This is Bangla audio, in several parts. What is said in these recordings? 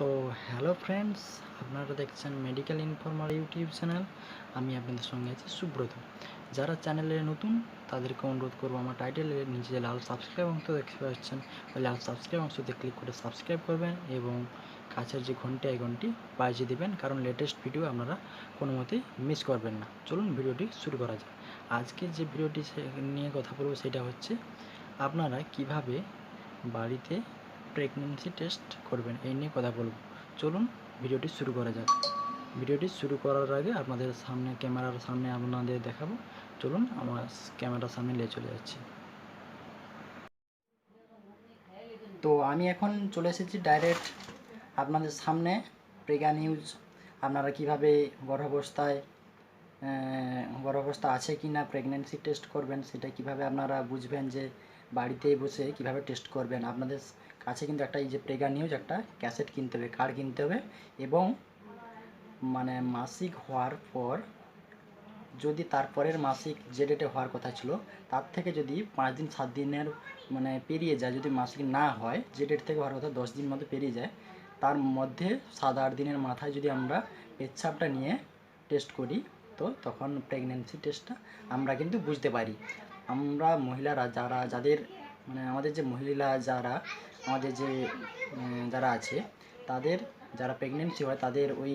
তো হ্যালো ফ্রেন্ডস, আপনারা দেখছেন মেডিকেল ইনফরমাল ইউটিউব চ্যানেল। আমি আপনাদের সঙ্গে আছি সুব্রত। যারা চ্যানেলে নতুন তাদেরকে অনুরোধ করবো, আমার টাইটেলের নিচে লাল সাবস্ক্রাইব অংশ দেখতে পাচ্ছেন, ওই লাল সাবস্ক্রাইব অংশতে ক্লিক করে সাবস্ক্রাইব করবেন এবং কাছের যে ঘন্টি আইকনটি বাজিয়ে দেবেন, কারণ লেটেস্ট ভিডিও আপনারা কোনো মতেই মিস করবেন না। চলুন ভিডিওটি শুরু করা যাক। আজকে যে ভিডিওটি নিয়ে কথা বলবো সেটা হচ্ছে আপনারা কিভাবে বাড়িতে প্রেগন্যান্সি টেস্ট করবেন, এই নিয়ে কথা বলব। চলুন ভিডিওটি শুরু করা যাক। ভিডিওটি শুরু করার আগে আপনাদের সামনে ক্যামেরার সামনে আপনাদের দেখাবো। চলুন আমার ক্যামেরার সামনে নিয়ে চলে যাচ্ছি। তো আমি এখন চলে এসেছি ডাইরেক্ট আপনাদের সামনে। প্রেগা নিউজ, আপনারা কীভাবে গর্ভাবস্থা আছে কি না প্রেগন্যান্সি টেস্ট করবেন, সেটা কিভাবে আপনারা বুঝবেন যে বাড়িতে বসে কিভাবে টেস্ট করবেন। আপনাদের কাছে কিন্তু একটা এই যে প্রেগা নিউজ একটা ক্যাসেট কিনতে হবে, কার্ড কিনতে হবে, এবং মানে মাসিক হওয়ার পর যদি তারপরের মাসিক যে ডেটে হওয়ার কথা ছিল তার থেকে যদি 5 দিন 7 দিনের মানে পেরিয়ে যায়, যদি মাসিক না হয় যে ডেট থেকে হওয়ার কথা 10 দিন মতো পেরিয়ে যায়, তার মধ্যে 7-8 দিনের মাথায় যদি আমরা পেচ্ছাপটা নিয়ে টেস্ট করি, তো তখন প্রেগন্যান্সি টেস্টটা আমরা কিন্তু বুঝতে পারি। আমরা মহিলারা যাদের মানে আমাদের যে মহিলা আমাদের যে যারা আছে, তাদের যারা প্রেগনেন্সি হয় তাদের ওই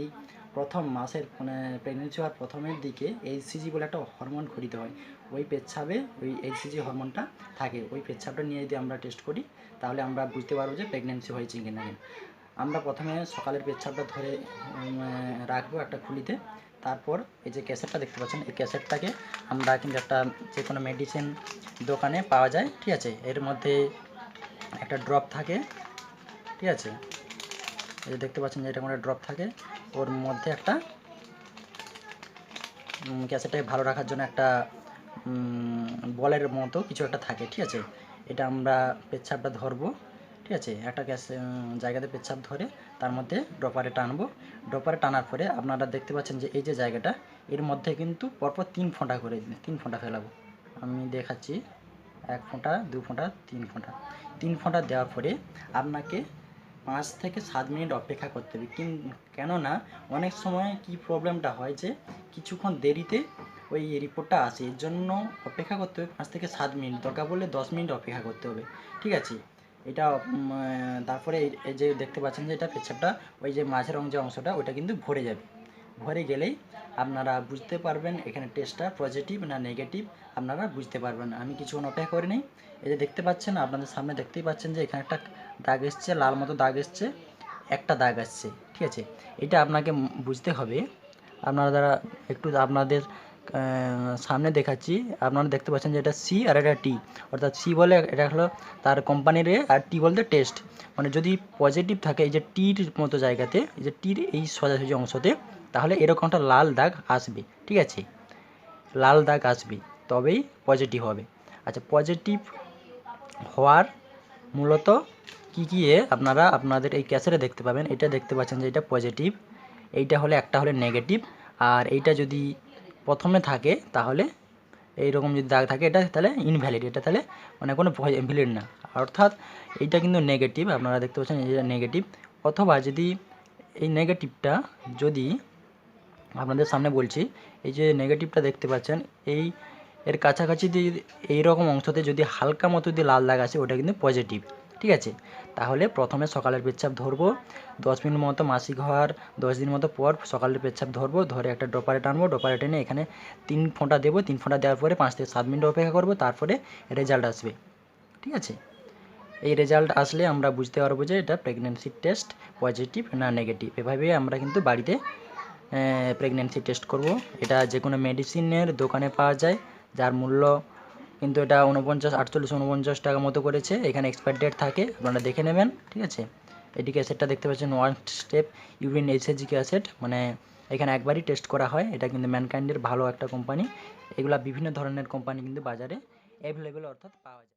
প্রথম মাসের মানে প্রেগনেন্সি হওয়ার প্রথমের দিকে এইচসিজি বলে একটা হরমোন খরিত হয়। ওই পেচ্ছাপে ওই এইচসিজি হরমোনটা থাকে। ওই পেচ্ছাপটা নিয়ে যদি আমরা টেস্ট করি তাহলে আমরা বুঝতে পারবো যে প্রেগনেন্সি হয়েছে কি না। আমরা প্রথমে সকালের পেচ্ছাপটা ধরে রাখবো একটা খুলিতে। তারপর এই যে ক্যাসেটটা দেখতে পাচ্ছেন, এই ক্যাসেটটাকে আমরা কিন্তু একটা যে কোনো মেডিসিন দোকানে পাওয়া যায়, ঠিক আছে। এর মধ্যে একটা ড্রপ থাকে, ঠিক আছে। এই যে দেখতে পাচ্ছেন যে এটা কোনো ড্রপ থাকে, ওর মধ্যে একটা ক্যাসেটটাকে ভালো রাখার জন্য একটা বলের মতো কিছু একটা থাকে, ঠিক আছে। এটা আমরা পেচ্ছাপটা ধরবো, ঠিক আছে। একটা জায়গাতে পেচ্ছাপ ধরে তার মধ্যে ড্রপারে টানবো। ড্রপারে টানার পরে আপনারা দেখতে পাচ্ছেন যে এই যে জায়গাটা, এর মধ্যে কিন্তু পরপর 3 ফোঁটা করে 3 ফোঁটা ফেলাবো। আমি দেখাচ্ছি, 1 ফোঁটা, 2 ফোঁটা, 3 ফোঁটা। 3 ফোঁটা দেওয়ার পরে আপনাকে 5 থেকে 7 মিনিট অপেক্ষা করতে হবে। কেননা অনেক সময় কি প্রবলেমটা হয় যে কিছুক্ষণ দেরিতে ওই রিপোর্টটা আসে, এর জন্য অপেক্ষা করতে হবে 5 থেকে 7 মিনিট, দরকার পড়লে 10 মিনিট অপেক্ষা করতে হবে, ঠিক আছে। এটা তারপরে এই যে দেখতে পাচ্ছেন যে এটা পেচ্ছাপটা ওই যে মাঝের যে অংশটা ওইটা কিন্তু ভরে যাবে। ভরে গেলেই আপনারা বুঝতে পারবেন এখানে টেস্টটা পজিটিভ না নেগেটিভ, আপনারা বুঝতে পারবেন। আমি কিছুক্ষণ অপেক্ষা করে নিই। এই যে দেখতে পাচ্ছেন, আপনাদের সামনে দেখতেই পাচ্ছেন যে এখানে একটা দাগ এসছে, লাল মতো দাগ এসছে, একটা দাগ আসছে, ঠিক আছে। এটা আপনাকে বুঝতে হবে। আপনারা দ্বারা একটু আপনাদের সামনে দেখাচ্ছি। আপনারা দেখতে পাচ্ছেন যে এটা সি আর এটা টি, অর্থাৎ সি বলে এটা হলো তার কোম্পানির এ, আর টি বলতে টেস্ট। মানে যদি পজিটিভ থাকে এই যে টির মতো জায়গাতে, এই যে টির এই সোজাসুজি অংশতে, তাহলে এরকম একটা লাল দাগ আসবে, ঠিক আছে। লাল দাগ আসবে তবেই পজিটিভ হবে। আচ্ছা, পজিটিভ হওয়ার মূলত কী আপনারা আপনাদের এই ক্যাসেটে দেখতে পাবেন। এটা দেখতে পাচ্ছেন যে এটা পজিটিভ, এইটা হলে একটা হলে নেগেটিভ, আর এইটা যদি প্রথমে থাকে তাহলে এইরকম যদি দাগ থাকে এটা তাহলে ইনভ্যালিড, এটা তাহলে মানে কোনো ভ্যালিড না, অর্থাৎ এইটা কিন্তু নেগেটিভ। আপনারা দেখতে পাচ্ছেন এটা নেগেটিভ। অথবা যদি এই নেগেটিভটা যদি আপনাদের সামনে বলছি, এই যে নেগেটিভটা দেখতে পাচ্ছেন, এর কাছাকাছি এইরকম অংশতে যদি হালকা মতো যদি লাল দাগ আসে ওটা কিন্তু পজিটিভ, ঠিক আছে। তাহলে প্রথমে সকালের পেচ্ছাপ ধরবো, 10 মিনিট মতো মাসিক হওয়ার 10 দিন মতো পর সকালের পেচ্ছাপ ধরবো, ধরে একটা ড্রপারে টানবো, ড্রপারে টেনে এখানে 3 ফোঁটা দেবো। 3 ফোঁটা দেওয়ার পরে 5 থেকে 7 মিনিট অপেক্ষা করবো, তারপরে রেজাল্ট আসবে, ঠিক আছে। এই রেজাল্ট আসলে আমরা বুঝতে পারবো যে এটা প্রেগনেন্সি টেস্ট পজিটিভ না নেগেটিভ। এভাবে আমরা কিন্তু বাড়িতে প্রেগনেন্সি টেস্ট করব। এটা যে কোনো মেডিসিনের দোকানে পাওয়া যায়, যার মূল্য কিন্তু এটা 48 টাকা মতো করেছে। এখানে এক্সপায়ার ডেট থাকে, আপনারা দেখে নেবেন, ঠিক আছে। এটি ক্যাসেটটা দেখতে পাচ্ছেন, 1 স্টেপ ইউরিন এইচসিজি ক্যাসেট, মানে এখানে একবারই টেস্ট করা হয়। এটা কিন্তু ম্যানকাইন্ডের ভালো একটা কোম্পানি। এগুলা বিভিন্ন ধরনের কোম্পানি কিন্তু বাজারে অ্যাভেলেবেল অর্থাৎ পাওয়া যায়।